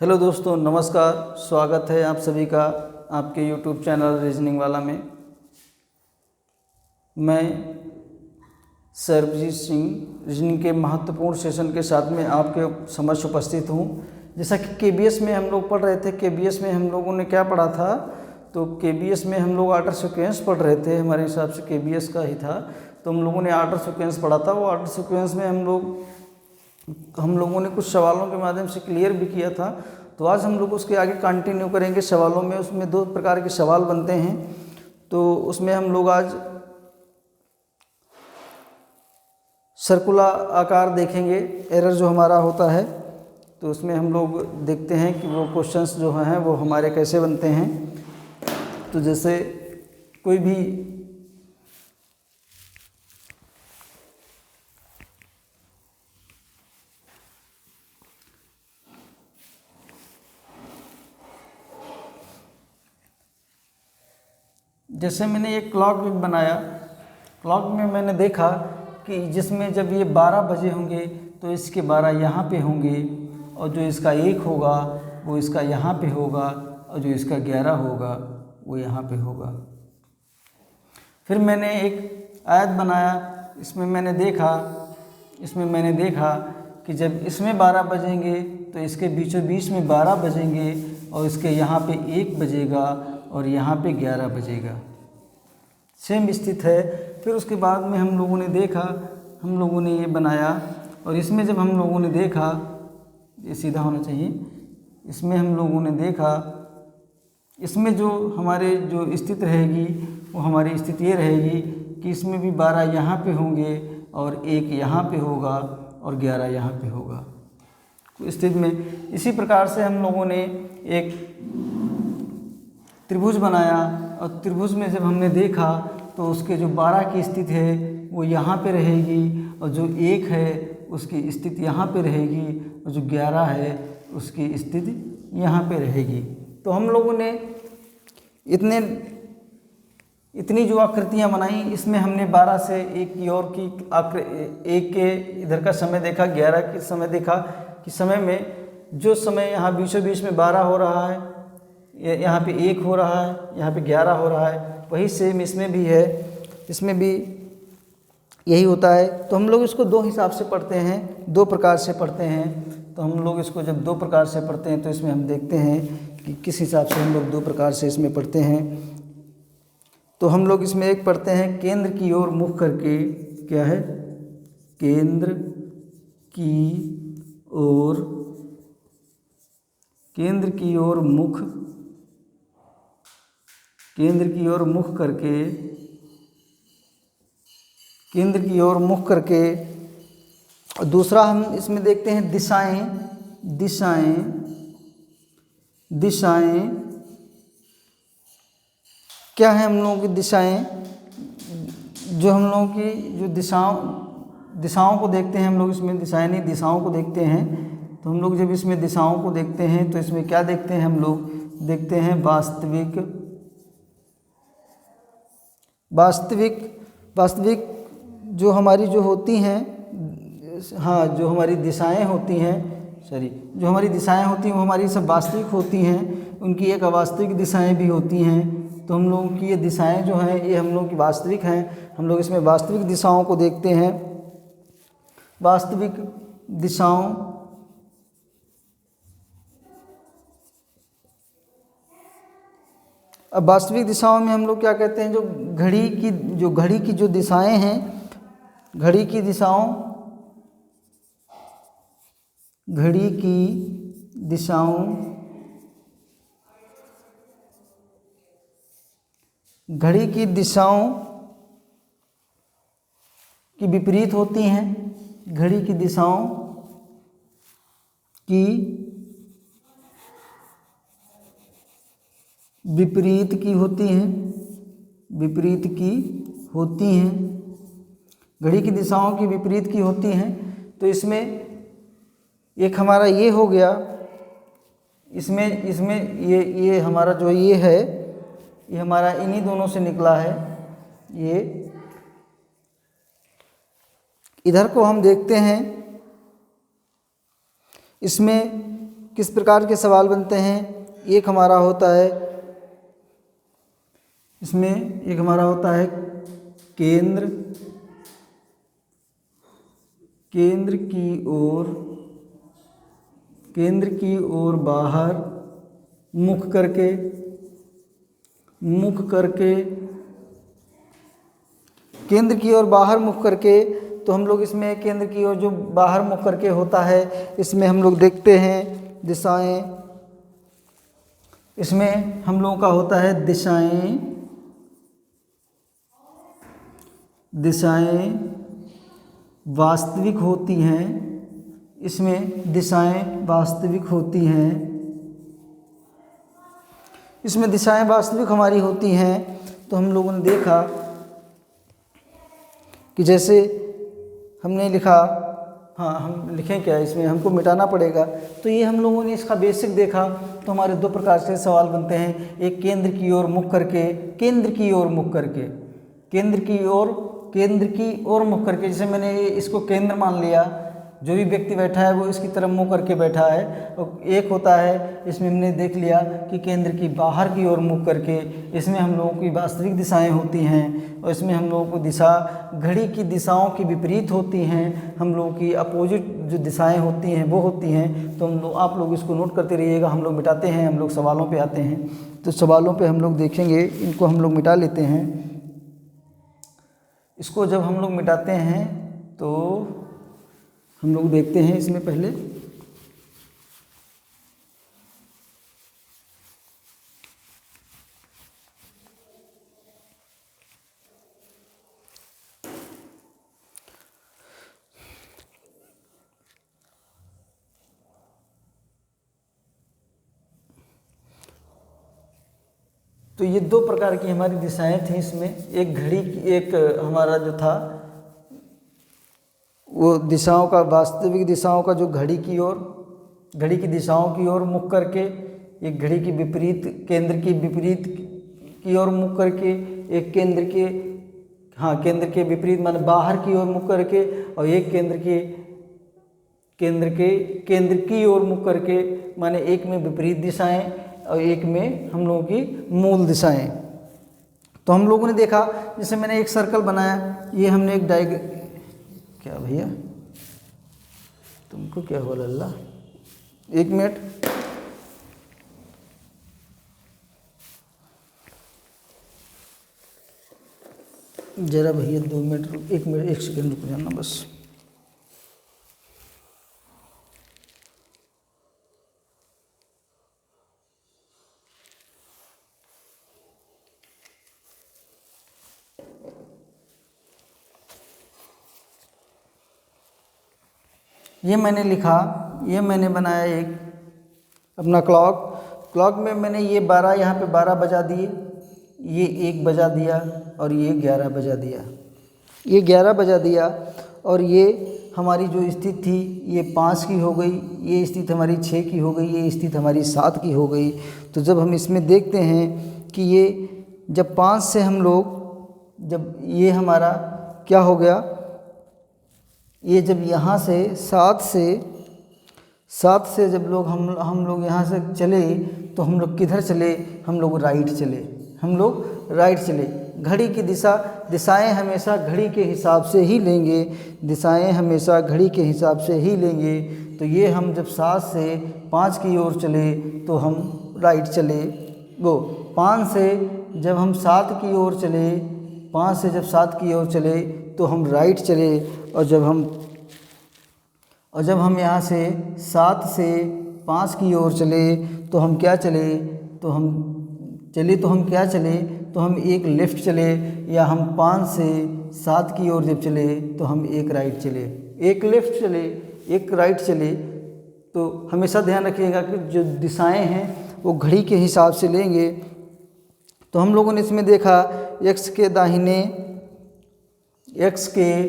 Hello दोस्तों, नमस्कार। स्वागत है आप सभी का आपके यूट्यूब चैनल रीजनिंग वाला में। मैं सरबजीत सिंह रीजनिंग के महत्वपूर्ण सेशन के साथ में आपके समक्ष उपस्थित हूँ। जैसा कि केबीएस में हम लोग पढ़ रहे थे, केबीएस में हम लोगों ने क्या पढ़ा था, तो केबीएस में हम लोग आर्डर सीक्वेंस पढ़ रहे थे। हमारे हिसाब से केबीएस का ही था, तो हम लोगों ने आर्डर सीक्वेंस पढ़ा था। वो आर्डर सीक्वेंस में हम लोगों ने कुछ सवालों के माध्यम से क्लियर भी किया था। तो आज हम लोग उसके आगे कंटिन्यू करेंगे सवालों में। उसमें दो प्रकार के सवाल बनते हैं, तो उसमें हम लोग आज सर्कुलर आकार देखेंगे, एरर जो हमारा होता है। तो उसमें हम लोग देखते हैं कि वो क्वेश्चंस जो हैं वो हमारे कैसे बनते हैं। तो जैसे कोई भी जैसे मैंने एक क्लॉक भी बनाया। क्लॉक में मैंने देखा कि जिसमें जब ये 12 बजे होंगे तो इसके 12 यहाँ पे होंगे, और जो इसका 1 होगा वो इसका यहाँ पे होगा, और जो इसका 11 होगा वो यहाँ पे होगा। फिर मैंने एक आयत बनाया। इसमें मैंने देखा कि जब इसमें 12 बजेंगे तो इसके बीचों बीच में 12 बजेंगे, और इसके यहाँ पे 1 बजेगा और यहाँ पे 11 बजेगा। सेम स्थिति है। फिर उसके बाद में हम लोगों ने ये बनाया, और इसमें जब हम लोगों ने देखा, ये सीधा होना चाहिए। इसमें हम लोगों ने देखा, इसमें जो हमारे जो स्थिति रहेगी वो हमारी स्थिति ये रहेगी कि इसमें भी 12 यहाँ पे होंगे, और 1 यहाँ पे होगा, और 11 यहाँ पे होगा। तो स्थिति में इसी प्रकार से हम लोगों ने एक त्रिभुज बनाया, और त्रिभुज में जब हमने देखा तो उसके जो 12 की स्थिति है वो यहाँ पे रहेगी, और जो 1 है उसकी स्थिति यहाँ पे रहेगी, और जो 11 है उसकी स्थिति यहाँ पे रहेगी। तो हम लोगों ने इतनी जो आकृतियाँ बनाई, इसमें हमने 12 से 1 की ओर की 1 के इधर का समय देखा, 11 के समय देखा कि समय में जो समय यहाँ बीचों बीच में 12 हो रहा है, यहाँ पे 1 हो रहा है, यहाँ पे 11 हो रहा है, वही सेम इसमें भी है। इसमें भी यही होता है। तो हम लोग इसको 2 हिसाब से पढ़ते हैं, 2 प्रकार से पढ़ते हैं। तो हम लोग इसको जब 2 प्रकार से पढ़ते हैं तो इसमें हम देखते हैं कि किस हिसाब से हम लोग 2 प्रकार से इसमें पढ़ते हैं। तो हम लोग इसमें एक पढ़ते हैं केंद्र की ओर मुख करके। क्या है? केंद्र की ओर मुख करके। और दूसरा हम इसमें देखते हैं दिशाएं क्या है हम लोगों की दिशाएं? जो हम लोगों की जो दिशाओं को देखते हैं हम लोग। इसमें दिशाएं नहीं, दिशाओं को देखते हैं। तो हम लोग जब इसमें दिशाओं को देखते हैं तो इसमें क्या देखते हैं हम लोग? देखते हैं वास्तविक जो हमारी जो होती हैं, जो हमारी दिशाएं होती हैं वो हमारी सब वास्तविक होती हैं। उनकी एक अवास्तविक दिशाएं भी होती हैं। तो हम लोगों की ये दिशाएं जो हैं ये हम लोगों की वास्तविक हैं। हम लोग इसमें वास्तविक दिशाओं को देखते हैं। वास्तविक दिशाओं अब वास्तविक दिशाओं में हम लोग क्या कहते हैं? जो घड़ी की जो दिशाएं हैं, घड़ी की दिशाओं की विपरीत होती हैं। घड़ी की दिशाओं की विपरीत की होती हैं। घड़ी की दिशाओं की विपरीत की होती हैं। तो इसमें एक हमारा ये हो गया। इसमें ये हमारा जो ये है, ये हमारा इन्हीं दोनों से निकला है। ये इधर को हम देखते हैं, इसमें किस प्रकार के सवाल बनते हैं। एक हमारा होता है, इसमें एक हमारा होता है केंद्र की ओर बाहर मुख करके केंद्र की ओर बाहर मुख करके। तो हम लोग इसमें केंद्र की ओर जो बाहर मुख करके होता है, इसमें हम लोग देखते हैं दिशाएं। इसमें हम लोगों का होता है दिशाएं वास्तविक होती हैं। इसमें दिशाएं वास्तविक होती हैं। इसमें दिशाएं वास्तविक हमारी होती हैं। तो हम लोगों ने देखा कि जैसे हमने लिखा, हाँ हम लिखें क्या, इसमें हमको मिटाना पड़ेगा। तो ये हम लोगों ने इसका बेसिक देखा। तो हमारे दो प्रकार से सवाल बनते हैं, एक केंद्र की ओर मुख करके, जैसे मैंने इसको केंद्र मान लिया, जो भी व्यक्ति बैठा है वो इसकी तरफ मुंह करके बैठा है। और एक होता है, इसमें हमने देख लिया कि केंद्र की बाहर की ओर मुख करके, इसमें हम लोगों की वास्तविक दिशाएं होती हैं। और इसमें हम लोगों को घड़ी की दिशाओं की विपरीत होती हैं। हम लोगों की अपोजिट जो दिशाएं होती हैं वो होती हैं। तो आप लोग इसको नोट करते रहिएगा। हम लोग मिटाते हैं, हम लोग सवालों पर आते हैं। तो सवालों पर हम लोग देखेंगे, इनको हम लोग मिटा लेते हैं। इसको जब हम लोग मिटाते हैं तो हम लोग देखते हैं इसमें पहले तो ये दो प्रकार की हमारी दिशाएं थी। इसमें एक घड़ी की, एक हमारा जो था वो दिशाओं का, वास्तविक दिशाओं का जो घड़ी की दिशाओं की ओर मुख करके, एक घड़ी की विपरीत, केंद्र की विपरीत की ओर मुख करके, एक केंद्र के विपरीत माने बाहर की ओर मुख करके, और एक केंद्र की ओर मुख करके, माने एक में विपरीत दिशाएं और एक में हम लोगों की मूल दिशाएं। तो हम लोगों ने देखा, जैसे मैंने एक सर्कल बनाया, ये हमने एक क्या भैया तुमको क्या हो लल्ला, एक मिनट, जरा भैया 2 मिनट, 1 मिनट 1 सेकंड रुक जाना बस। ये मैंने लिखा, ये मैंने बनाया एक अपना क्लॉक में मैंने ये 12 यहाँ पे 12 बजा दिए, ये 1 बजा दिया और ये 11 बजा दिया, ये 11 बजा दिया। और ये हमारी जो स्थिति थी ये 5 की हो गई, ये स्थिति हमारी 6 की हो गई, ये स्थिति हमारी 7 की हो गई। तो जब हम इसमें देखते हैं कि ये जब 5 से हम लोग, जब ये हमारा क्या हो गया, ये जब यहाँ से 7 से जब लोग हम लोग यहाँ से चले, तो हम लोग किधर चले, हम लोग राइट चले। घड़ी की दिशाएं हमेशा घड़ी के हिसाब से ही लेंगे, तो ये हम जब 7 से 5 की ओर चले तो हम राइट चले। 5 से जब हम 7 की ओर चले, 5 से जब 7 की ओर चले तो हम राइट चले। और जब हम यहाँ से 7 से 5 की ओर चले तो हम क्या चले, तो हम एक लेफ़्ट चले, या हम 5 से 7 की ओर जब चले तो हम एक राइट चले, एक लेफ़्ट चले, एक राइट चले। तो हमेशा ध्यान रखिएगा कि जो दिशाएं हैं वो घड़ी के हिसाब से लेंगे। तो हम लोगों ने इसमें देखा एक्स के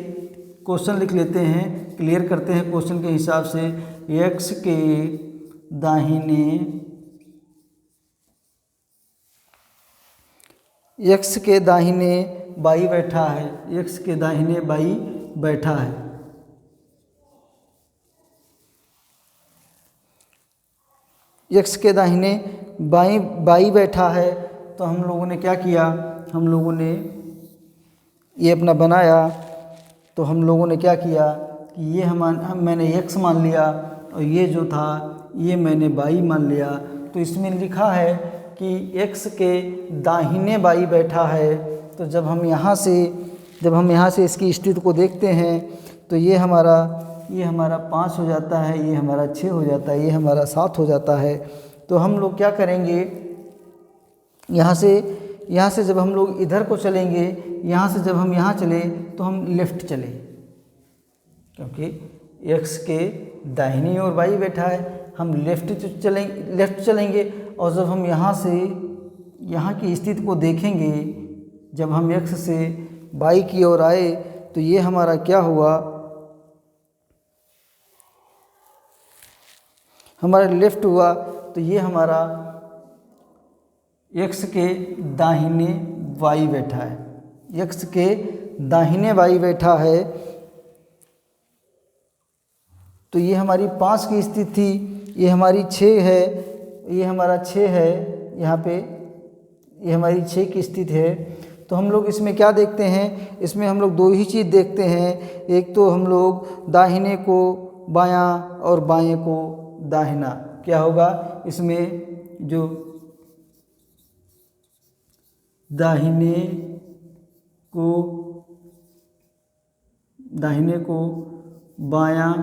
क्वेश्चन लिख लेते हैं, क्लियर करते हैं क्वेश्चन के हिसाब से। एक्स के दाहिने बाई बैठा है, एक्स के दाहिने बाई बैठा है। एक्स के दाहिने बाई बैठा है, तो हम लोगों ने क्या किया, हम लोगों ने ये अपना बनाया, तो हम लोगों ने क्या किया कि ये मैंने एक्स मान लिया और ये जो था ये मैंने बाई मान लिया। तो इसमें लिखा है कि एक्स के दाहिने बाई बैठा है, तो जब हम यहाँ से इसकी स्थिति को देखते हैं तो ये हमारा 5 हो जाता है, ये हमारा 6 हो जाता है, ये हमारा 7 हो जाता है। तो हम लोग क्या करेंगे, यहाँ से जब हम लोग इधर को चलेंगे, यहाँ से जब हम यहाँ चले तो हम लेफ़्ट चले, क्योंकि एक्स के दाहिनी ओर बाई बैठा है, हम लेफ़्ट चलेंगे। और जब हम यहाँ की स्थिति को देखेंगे, जब हम एक्स से बाई की ओर आए तो ये हमारा क्या हुआ, हमारा लेफ़्ट हुआ। तो ये हमारा एक्स के दाहिने वाई बैठा है, एक्स के दाहिने वाई बैठा है। तो ये हमारी 5 की स्थिति थी, ये हमारी 6 है, ये हमारा 6 है, यहाँ पे ये हमारी 6 की स्थिति है। तो हम लोग इसमें क्या देखते हैं, इसमें हम लोग 2 ही चीज़ देखते हैं। एक तो हम लोग दाहिने को बायां और बाएं को दाहिना, क्या होगा इसमें, जो दाहिने को बायां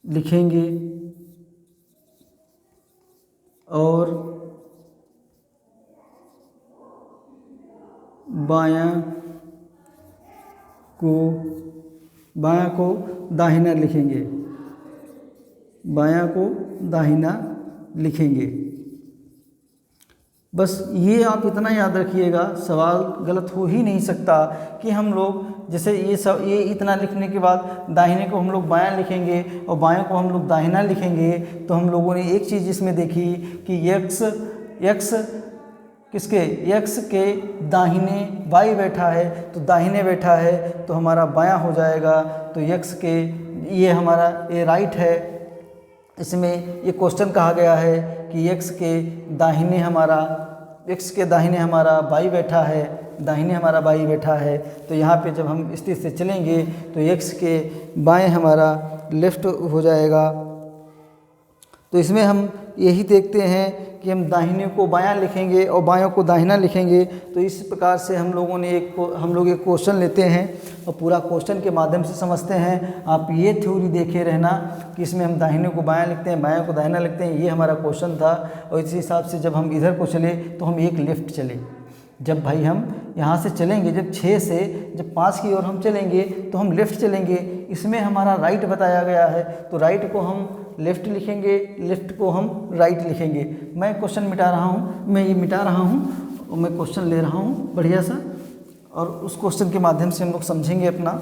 लिखेंगे और बायां को दाहिना लिखेंगे, बायां को दाहिना लिखेंगे। बस ये आप इतना याद रखिएगा, सवाल गलत हो ही नहीं सकता कि हम लोग जैसे ये इतना लिखने के बाद दाहिने को हम लोग बायां लिखेंगे और बाएं को हम लोग दाहिना लिखेंगे। तो हम लोगों ने एक चीज़ इसमें देखी कि एक्स के दाहिने बाई बैठा है, तो दाहिने बैठा है तो हमारा बायां हो जाएगा। तो एक्स के ये हमारा ये राइट है, इसमें ये क्वेश्चन कहा गया है कि एक्स के दाहिने हमारा बाई बैठा है, दाहिने हमारा बाई बैठा है। तो यहाँ पे जब हम स्थिति से चलेंगे तो एक्स के बाएं हमारा लेफ़्ट हो जाएगा। तो इसमें हम यही देखते हैं कि हम दाहिने को बायां लिखेंगे और बायों को दाहिना लिखेंगे। तो इस प्रकार से हम लोग एक क्वेश्चन लेते हैं और पूरा क्वेश्चन के माध्यम से समझते हैं। आप ये थ्योरी देखे रहना कि इसमें हम दाहिने को बायां लिखते हैं, बायों को दाहिना लिखते हैं, ये हमारा क्वेश्चन था। और इसी हिसाब से जब हम इधर को चले तो हम एक लेफ़्ट चले। जब भाई हम यहाँ से चलेंगे, जब 6 से जब 5 की ओर हम चलेंगे तो हम लेफ़्ट चलेंगे। इसमें हमारा राइट बताया गया है, तो राइट को हम लेफ़्ट लिखेंगे, लेफ़्ट को हम राइट लिखेंगे। मैं क्वेश्चन मिटा रहा हूँ, मैं ये मिटा रहा हूँ और मैं क्वेश्चन ले रहा हूँ बढ़िया सा, और उस क्वेश्चन के माध्यम से हम लोग समझेंगे अपना।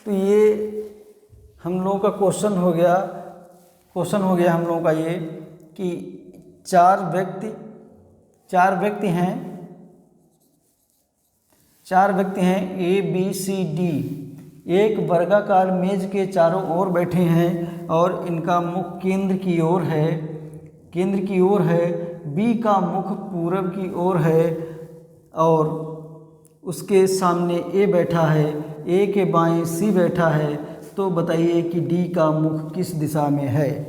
तो ये हम लोगों का क्वेश्चन हो गया हम लोगों का ये कि चार व्यक्ति हैं ए बी सी डी, एक वर्गाकार मेज के चारों ओर बैठे हैं और इनका मुख केंद्र की ओर है। बी का मुख पूरब की ओर है और उसके सामने ए बैठा है, ए के बाएं सी बैठा है। तो बताइए कि डी का मुख किस दिशा में है।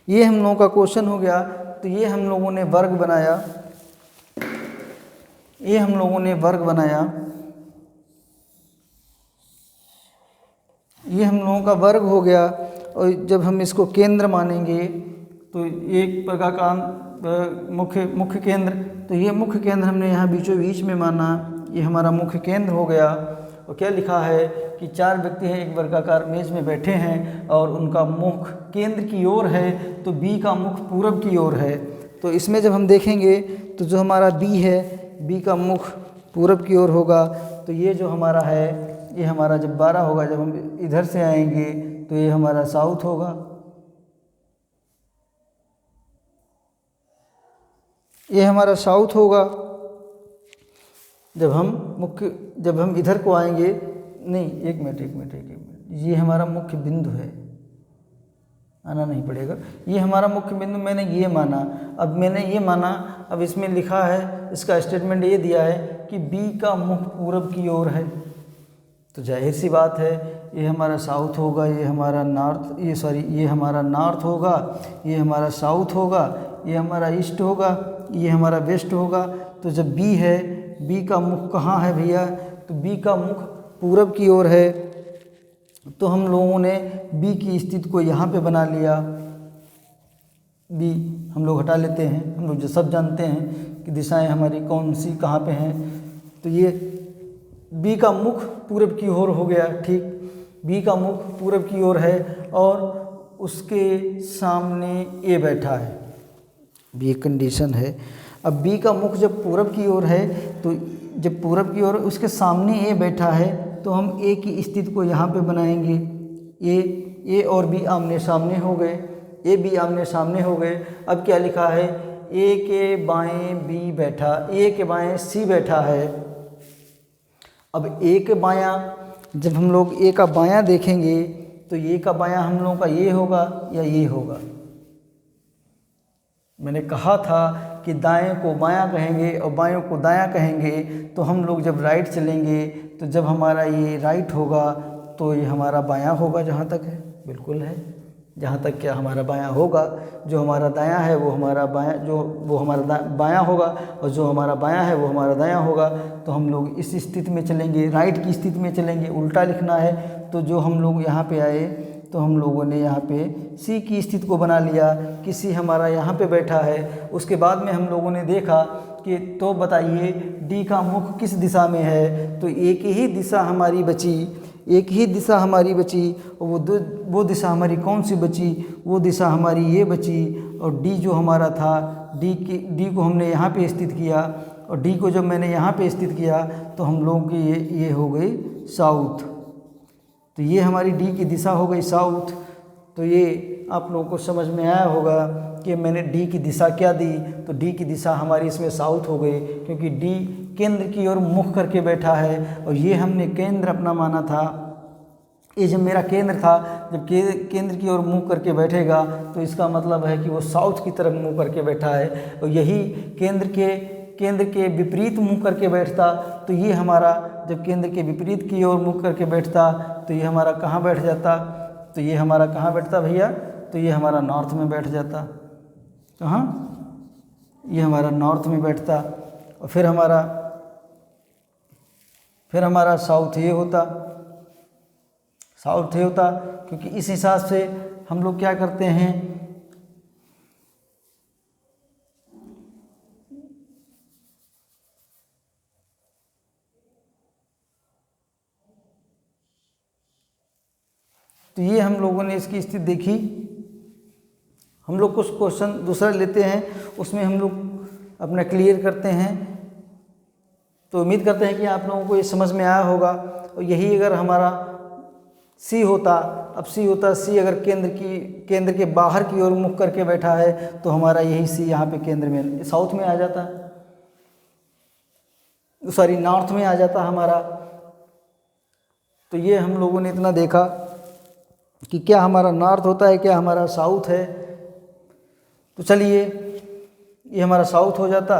ये हम लोगों का क्वेश्चन हो गया। तो ये हम लोगों ने वर्ग बनाया, ये हम लोगों का वर्ग हो गया। और जब हम इसको केंद्र मानेंगे तो एक प्रकार का मुख्य केंद्र, तो ये मुख्य केंद्र हमने यहाँ बीचों बीच में माना, ये हमारा मुख्य केंद्र हो गया। और क्या लिखा है कि 4 व्यक्ति हैं, एक वर्गाकार मेज में बैठे हैं और उनका मुख केंद्र की ओर है, तो बी का मुख पूरब की ओर है। तो इसमें जब हम देखेंगे तो जो हमारा बी है, बी का मुख पूरब की ओर होगा। तो ये जो हमारा है, ये हमारा जब 12 होगा, जब हम इधर से आएंगे तो ये हमारा साउथ होगा। ये हमारा साउथ होगा। जब हम इधर को आएंगे, नहीं एक मिनट, ये हमारा मुख्य बिंदु है, आना नहीं पड़ेगा। ये हमारा मुख्य बिंदु, मैंने ये माना, अब इसमें लिखा है, इसका स्टेटमेंट ये दिया है कि बी का मुख पूरब की ओर है, तो जाहिर सी बात है ये हमारा साउथ होगा, ये हमारा नॉर्थ होगा, ये हमारा साउथ होगा, ये हमारा ईस्ट होगा, ये हमारा वेस्ट होगा। तो जब बी है, बी का मुख कहाँ है भैया, तो बी का मुख पूरब की ओर है, तो हम लोगों ने बी की स्थिति को यहाँ पे बना लिया। बी हम लोग हटा लेते हैं, हम लोग जो सब जानते हैं कि दिशाएं हमारी कौन सी कहाँ पे हैं। तो ये बी का मुख पूरब की ओर हो गया, ठीक, बी का मुख पूरब की ओर है और उसके सामने ए बैठा है, बी एक कंडीशन है। अब बी का मुख जब पूरब की ओर है, तो जब पूरब की ओर उसके सामने ए बैठा है, तो हम ए की स्थिति को यहाँ पे बनाएंगे। ए और बी आमने सामने हो गए, ए बी आमने सामने हो गए। अब क्या लिखा है, ए के बाएं बी बैठा, ए के बाएं सी बैठा है। अब ए के बायां, जब हम लोग ए का बायां देखेंगे, तो ए का बायां हम लोगों का ये होगा या ये होगा। मैंने कहा था कि दाएं को बायां कहेंगे और बायों को दायां कहेंगे, तो हम लोग जब राइट चलेंगे, तो जब हमारा ये राइट होगा तो ये हमारा बायां होगा, जहाँ तक है बिल्कुल है, जहाँ तक क्या हमारा बायां होगा। जो हमारा दायां है वो हमारा बायां, वो हमारा बायां होगा, और जो हमारा बायां है वो हमारा दायां होगा। तो हम लोग इस स्थिति में चलेंगे, राइट की स्थिति में चलेंगे, उल्टा लिखना है। तो जो हम लोग यहाँ पे आए, तो हम लोगों ने यहाँ पे सी की स्थिति को बना लिया कि सी हमारा यहाँ पे बैठा है। उसके बाद में हम लोगों ने देखा कि तो बताइए डी का मुख किस दिशा में है, तो एक ही दिशा हमारी बची, एक ही दिशा हमारी बची, और वो दिशा हमारी कौन सी बची, वो दिशा हमारी ये बची। और डी जो हमारा था, डी को हमने यहाँ पे स्थित किया, और डी को जब मैंने यहाँ पे स्थित किया, तो हम लोगों की ये हो गई साउथ। तो ये हमारी डी की दिशा हो गई साउथ। तो ये आप लोगों को समझ में आया होगा कि मैंने डी की दिशा क्या दी, तो डी की दिशा हमारी इसमें साउथ हो गई, क्योंकि डी केंद्र की ओर मुख करके बैठा है, और ये हमने केंद्र अपना माना था। ये जब मेरा केंद्र था, जब केंद्र की ओर मुँह करके बैठेगा, तो इसका मतलब है कि वो साउथ की तरफ मुँह करके बैठा है। और यही केंद्र के विपरीत मुँह करके बैठता, तो ये हमारा जब केंद्र के विपरीत की ओर मुँह करके बैठता, तो ये हमारा कहाँ बैठ जाता, तो ये हमारा कहाँ बैठता भैया, तो ये हमारा नॉर्थ में बैठ जाता। कहाँ, ये हमारा नॉर्थ में बैठता। और फिर हमारा साउथ ये होता, क्योंकि इस हिसाब से हम लोग क्या करते हैं, तो ये हम लोगों ने इसकी स्थिति देखी। हम लोग कुछ क्वेश्चन दूसरा लेते हैं, उसमें हम लोग अपना क्लियर करते हैं। तो उम्मीद करते हैं कि आप लोगों को ये समझ में आया होगा। और यही अगर हमारा सी होता, अब सी अगर केंद्र के बाहर की ओर मुख करके बैठा है, तो हमारा यही सी यहाँ पे केंद्र में साउथ में आ जाता, सॉरी नॉर्थ में आ जाता हमारा। तो ये हम लोगों ने इतना देखा कि क्या हमारा नॉर्थ होता है, क्या हमारा साउथ है। तो चलिए ये हमारा साउथ हो जाता,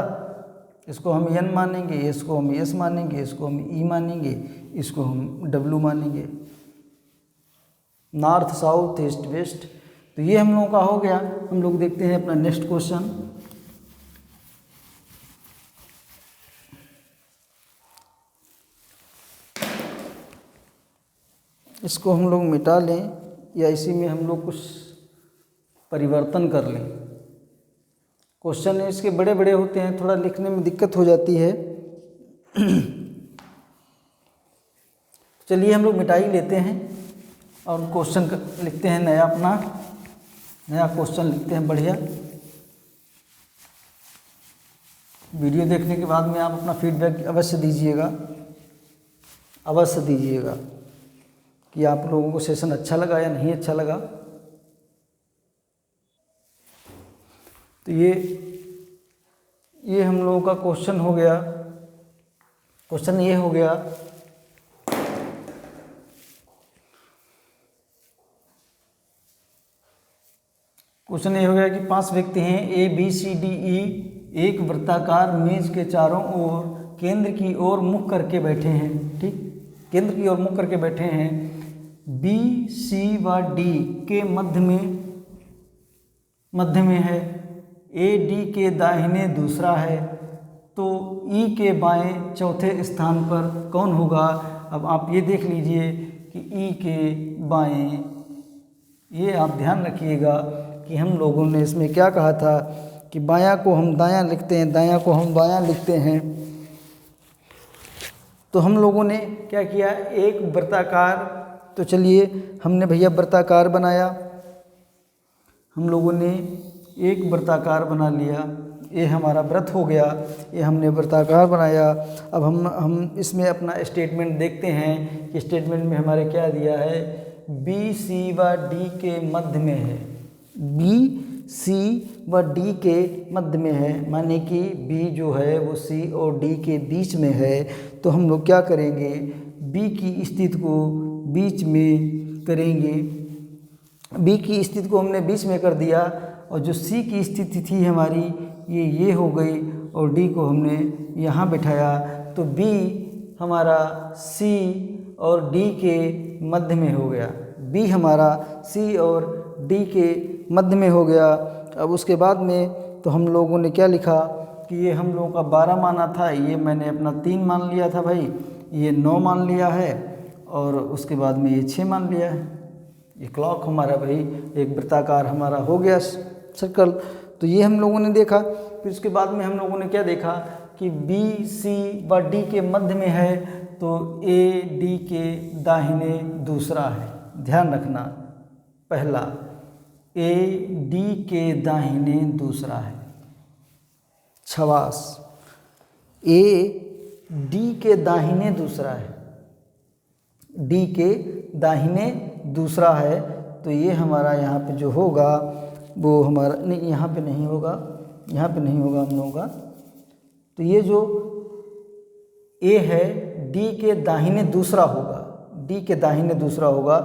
इसको हम एन मानेंगे, इसको हम एस मानेंगे, इसको हम ई मानेंगे, इसको हम डब्ल्यू मानेंगे, नॉर्थ साउथ ईस्ट वेस्ट। तो ये हम लोगों का हो गया। हम लोग देखते हैं अपना नेक्स्ट क्वेश्चन। इसको हम लोग मिटा लें या इसी में हम लोग कुछ परिवर्तन कर लें। क्वेश्चन इसके बड़े बड़े होते हैं, थोड़ा लिखने में दिक्कत हो जाती है। चलिए हम लोग मिटा ही लेते हैं और क्वेश्चन लिखते हैं नया, अपना नया क्वेश्चन लिखते हैं बढ़िया। वीडियो देखने के बाद में आप अपना फीडबैक अवश्य दीजिएगा कि आप लोगों को सेशन अच्छा लगा या नहीं अच्छा लगा। तो ये हम लोगों का क्वेश्चन हो गया। क्वेश्चन ये हो गया कि 5 व्यक्ति हैं A B C D E, एक वृत्ताकार मेज के चारों ओर केंद्र की ओर मुख करके बैठे हैं। ठीक, केंद्र की ओर मुख करके बैठे हैं। बी सी व डी के मध्य में है। ए डी के दाहिने दूसरा है, तो ई के बाएं चौथे स्थान पर कौन होगा? अब आप ये देख लीजिए कि ई के बाएं, ये आप ध्यान रखिएगा कि हम लोगों ने इसमें क्या कहा था कि बायां को हम दायां लिखते हैं, दायां को हम बायां लिखते हैं। तो हम लोगों ने क्या किया, एक वृत्ताकार, तो चलिए हमने भैया वृत्ताकार बनाया, हम लोगों ने एक वृत्ताकार बना लिया, ये हमारा वृत्त हो गया, ये हमने वृत्ताकार बनाया। अब हम इसमें अपना स्टेटमेंट देखते हैं कि स्टेटमेंट में हमारे क्या दिया है, बी सी व डी के मध्य में है। बी सी व डी के मध्य में है, माने कि बी जो है वो सी और डी के बीच में है। तो हम लोग क्या करेंगे, बी की स्थिति को बीच में करेंगे। बी की स्थिति को हमने बीच में कर दिया, और जो सी की स्थिति थी हमारी ये हो गई, और डी को हमने यहाँ बिठाया। तो बी हमारा सी और डी के मध्य में हो गया। बी हमारा सी और डी के मध्य में हो गया। अब उसके बाद में तो हम लोगों ने क्या लिखा कि ये हम लोगों का 12 माना था, ये मैंने अपना 3 मान लिया था भाई, ये 9 मान लिया है, और उसके बाद में ये 6 मान लिया है। ये क्लॉक हमारा भाई एक वृत्ताकार हमारा हो गया सर्कल। तो ये हम लोगों ने देखा। फिर उसके बाद में हम लोगों ने क्या देखा कि बी सी व डी के मध्य में है, तो ए डी के दाहिने दूसरा है। ध्यान रखना, पहला ए डी के दाहिने दूसरा है। छवास, ए डी के दाहिने दूसरा है, डी के दाहिने दूसरा है। तो ये हमारा यहाँ पे जो होगा वो हमारा नहीं, यहाँ पे नहीं होगा, यहाँ पे नहीं होगा हम लोगों का। तो ये जो ए है डी के दाहिने दूसरा होगा, डी के दाहिने दूसरा होगा।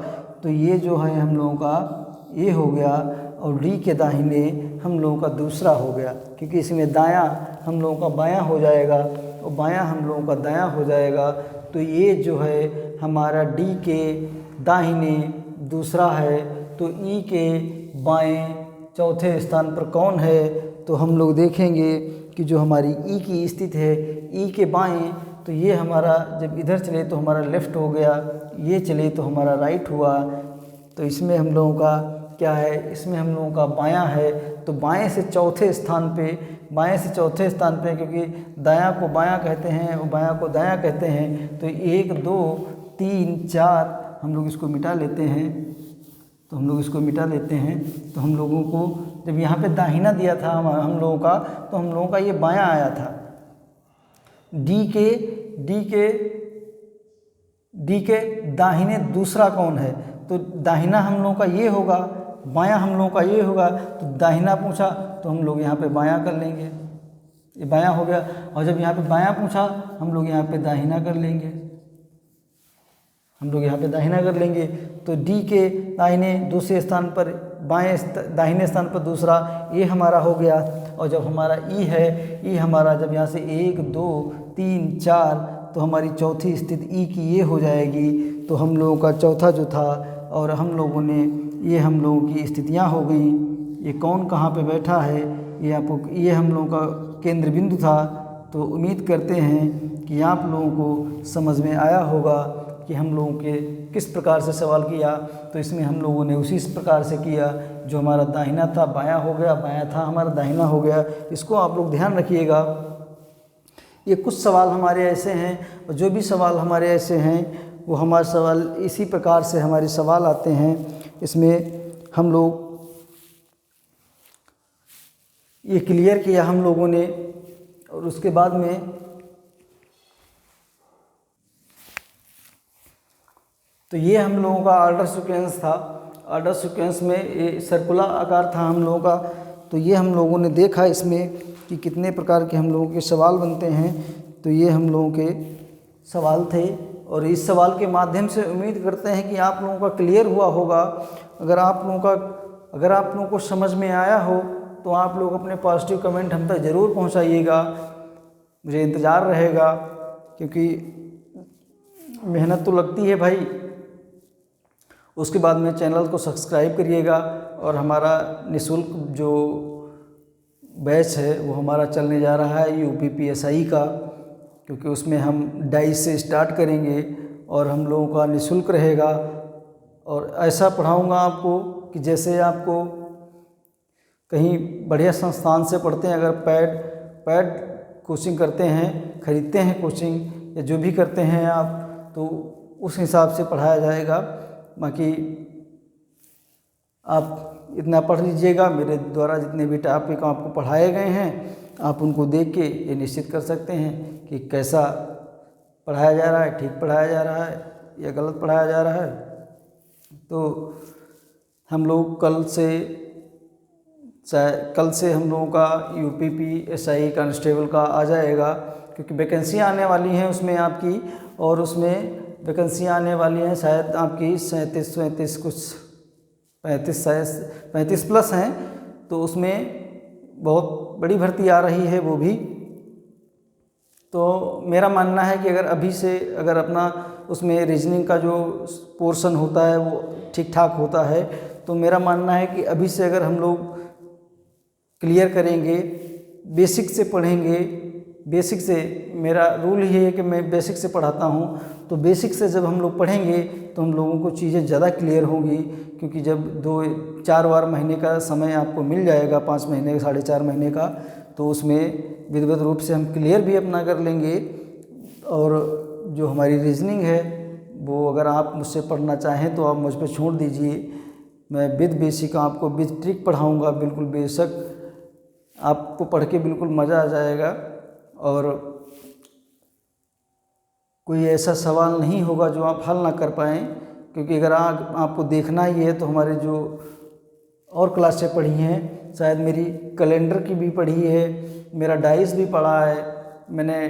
तो ये जो है हम लोगों का ए हो गया, और डी के दाहिने हम लोगों का दूसरा हो गया, क्योंकि इसमें दायां हम लोगों का बायां हो जाएगा और बायां हम लोगों का दायां हो जाएगा। तो ये जो है हमारा डी के दाहिने दूसरा है। तो ई के बाएं चौथे स्थान पर कौन है? तो हम लोग देखेंगे कि जो हमारी ई की स्थिति है, ई के बाएं, तो ये हमारा जब इधर चले तो हमारा लेफ़्ट हो गया, ये चले तो हमारा राइट हुआ। तो इसमें हम लोगों का क्या है, इसमें हम लोगों का बायां है। तो बाएं से चौथे स्थान पे, बाएं से चौथे स्थान पे, क्योंकि दायां को बायां कहते हैं और बायां को दायां कहते हैं। तो 1 2 3 4 हम लोग इसको मिटा लेते हैं। तो हम लोग इसको मिटा लेते हैं। तो हम लोगों को जब यहाँ पे दाहिना दिया था हम लोगों का, तो हम लोगों का ये बायां आया था। डी के दाहिने दूसरा कौन है? तो दाहिना हम लोगों का ये होगा, बायां हम लोगों का ये होगा। तो दाहिना पूछा तो हम लोग यहाँ पे बायां कर लेंगे, ये बायां हो गया। और जब यहाँ पे बायां पूछा हम लोग यहाँ पे दाहिना कर लेंगे, हम लोग यहाँ पे दाहिना कर लेंगे। तो डी के दाहिने दूसरे स्थान पर, दाहिने स्थान पर दूसरा, ये हमारा हो गया। और जब हमारा ई है, ई हमारा जब यहाँ से 1 2 3 4, तो हमारी चौथी स्थिति ई की ये हो जाएगी। तो हम लोगों का चौथा जो था, और हम लोगों ने ये हम लोगों की स्थितियाँ हो गई। ये कौन कहाँ पे बैठा है, ये आपको, ये हम लोगों का केंद्र बिंदु था। तो उम्मीद करते हैं कि आप लोगों को समझ में आया होगा कि हम लोगों के किस प्रकार से सवाल किया। तो इसमें हम लोगों ने उसी प्रकार से किया, जो हमारा दाहिना था बायां हो गया, बायां था हमारा दाहिना हो गया। इसको आप लोग ध्यान रखिएगा। ये कुछ सवाल हमारे ऐसे हैं, और जो भी सवाल हमारे ऐसे हैं वो हमारे सवाल इसी प्रकार से हमारे सवाल आते हैं। इसमें हम लोग ये क्लियर किया हम लोगों ने। और उसके बाद में तो ये हम लोगों का ऑर्डर सीक्वेंस था। ऑर्डर सीक्वेंस में ये सर्कुलर आकार था हम लोगों का। तो ये हम लोगों ने देखा इसमें कि कितने प्रकार के हम लोगों के सवाल बनते हैं। तो ये हम लोगों के सवाल थे और इस सवाल के माध्यम से उम्मीद करते हैं कि आप लोगों का क्लियर हुआ होगा। अगर आप लोगों को समझ में आया हो तो आप लोग अपने पॉजिटिव कमेंट हम तक ज़रूर पहुंचाइएगा, मुझे इंतज़ार रहेगा, क्योंकि मेहनत तो लगती है भाई। उसके बाद में चैनल को सब्सक्राइब करिएगा और हमारा निःशुल्क जो बैच है वो हमारा चलने जा रहा है UPPSI का, क्योंकि उसमें हम डाइस से स्टार्ट करेंगे और हम लोगों का निःशुल्क रहेगा। और ऐसा पढ़ाऊंगा आपको कि जैसे आपको कहीं बढ़िया संस्थान से पढ़ते हैं, अगर पैड कोचिंग करते हैं, खरीदते हैं कोचिंग या जो भी करते हैं आप, तो उस हिसाब से पढ़ाया जाएगा। बाकी आप इतना पढ़ लीजिएगा, मेरे द्वारा जितने भी टॉपिक आपको पढ़ाए गए हैं आप उनको देख के ये निश्चित कर सकते हैं कि कैसा पढ़ाया जा रहा है, ठीक पढ़ाया जा रहा है या गलत पढ़ाया जा रहा है। तो हम लोग कल से हम लोगों का UPPSI कांस्टेबल का आ जाएगा, क्योंकि वैकेंसियाँ आने वाली हैं उसमें आपकी, और उसमें वैकेंसियाँ आने वाली हैं शायद आपकी 37 कुछ 35 प्लस हैं। तो उसमें बहुत बड़ी भर्ती आ रही है वो भी। तो मेरा मानना है कि अगर अभी से अगर अपना उसमें रीजनिंग का जो पोर्शन होता है वो ठीक ठाक होता है, तो मेरा मानना है कि अभी से अगर हम लोग क्लियर करेंगे, बेसिक से पढ़ेंगे, बेसिक से मेरा रूल ही है कि मैं बेसिक से पढ़ाता हूँ। तो बेसिक से जब हम लोग पढ़ेंगे तो हम लोगों को चीज़ें ज़्यादा क्लियर होंगी, क्योंकि जब 2-4 महीने का समय आपको मिल जाएगा, 5 महीने 4.5 महीने का, तो उसमें विधिवत रूप से हम क्लियर भी अपना कर लेंगे। और जो हमारी रीजनिंग है वो अगर आप मुझसे पढ़ना चाहें तो आप मुझ पर छोड़ दीजिए, मैं विद बेसिक आपको विद ट्रिक पढ़ाऊँगा, बिल्कुल बेशक आपको पढ़ के बिल्कुल मज़ा आ जाएगा। और कोई ऐसा सवाल नहीं होगा जो आप हल ना कर पाएँ, क्योंकि अगर आपको देखना ही है तो हमारे जो और क्लासें पढ़ी हैं, शायद मेरी कैलेंडर की भी पढ़ी है, मेरा डाइस भी पढ़ा है, मैंने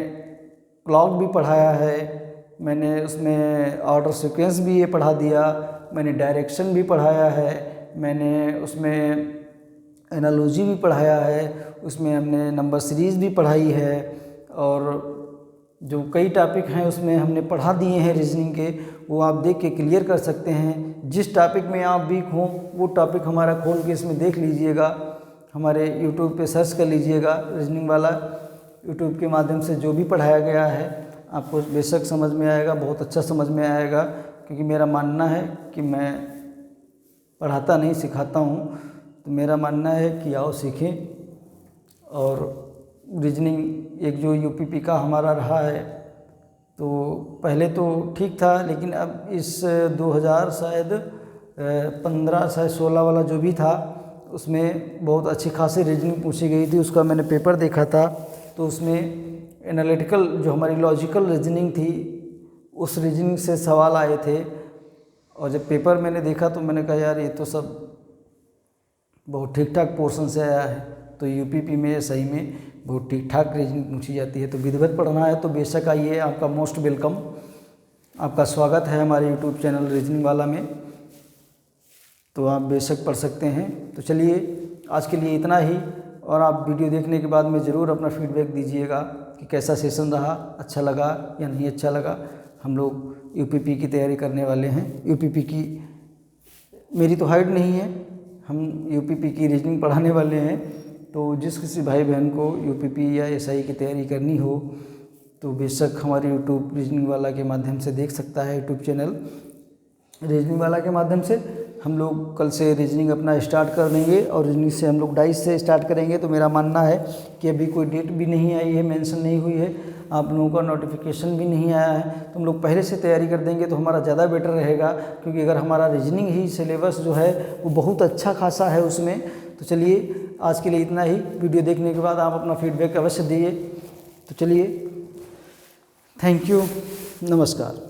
क्लॉक भी पढ़ाया है, मैंने उसमें ऑर्डर सीक्वेंस भी ये पढ़ा दिया, मैंने डायरेक्शन भी पढ़ाया है, मैंने उसमें एनालॉजी भी पढ़ाया है, उसमें हमने नंबर सीरीज़ भी पढ़ाई है, और जो कई टॉपिक हैं उसमें हमने पढ़ा दिए हैं रीजनिंग के, वो आप देख के क्लियर कर सकते हैं। जिस टॉपिक में आप वीक हों वो टॉपिक हमारा खोल के इसमें देख लीजिएगा, हमारे यूट्यूब पे सर्च कर लीजिएगा रीजनिंग वाला, यूट्यूब के माध्यम से जो भी पढ़ाया गया है आपको बेशक समझ में आएगा, बहुत अच्छा समझ में आएगा। क्योंकि मेरा मानना है कि मैं पढ़ाता नहीं सिखाता हूँ, तो मेरा मानना है कि आओ सीखें। और रीजनिंग एक जो UPP का हमारा रहा है, तो पहले तो ठीक था, लेकिन अब इस 2000 शायद 15 शायद 16 वाला जो भी था उसमें बहुत अच्छी खासी रीजनिंग पूछी गई थी। उसका मैंने पेपर देखा था, तो उसमें एनालिटिकल जो हमारी लॉजिकल रीजनिंग थी उस रीजनिंग से सवाल आए थे। और जब पेपर मैंने देखा तो मैंने कहा यार ये तो सब बहुत ठीक ठाक पोर्शन से आया है। तो UPP में सही में बहुत ठीक ठाक रीजनिंग पूछी जाती है। तो विधिवत पढ़ना है तो बेशक आइए, आपका मोस्ट वेलकम, आपका स्वागत है हमारे YouTube चैनल रीजनिंग वाला में, तो आप बेशक पढ़ सकते हैं। तो चलिए आज के लिए इतना ही, और आप वीडियो देखने के बाद में ज़रूर अपना फीडबैक दीजिएगा कि कैसा सेशन रहा, अच्छा लगा या नहीं अच्छा लगा। हम लोग UPP की तैयारी करने वाले हैं। UPP की मेरी तो हाइट नहीं है, हम UPP की रीजनिंग पढ़ाने वाले हैं। तो जिस किसी भाई बहन को UPP या SI की तैयारी करनी हो तो बेशक हमारे यूट्यूब रीजनिंग वाला के माध्यम से देख सकता है। यूट्यूब चैनल रीजनिंग वाला के माध्यम से हम लोग कल से रीजनिंग अपना स्टार्ट कर देंगे, और रीजनिंग से हम लोग डाइस से स्टार्ट करेंगे। तो मेरा मानना है कि अभी कोई डेट भी नहीं आई है, मेंशन नहीं हुई है, आप लोगों का नोटिफिकेशन भी नहीं आया है, तो हम लोग पहले से तैयारी कर देंगे तो हमारा ज़्यादा बेटर रहेगा। क्योंकि अगर हमारा रीजनिंग ही सिलेबस जो है वो बहुत अच्छा खासा है उसमें। तो चलिए आज के लिए इतना ही। वीडियो देखने के बाद आप अपना फीडबैक अवश्य दिए। तो चलिए, थैंक यू, नमस्कार।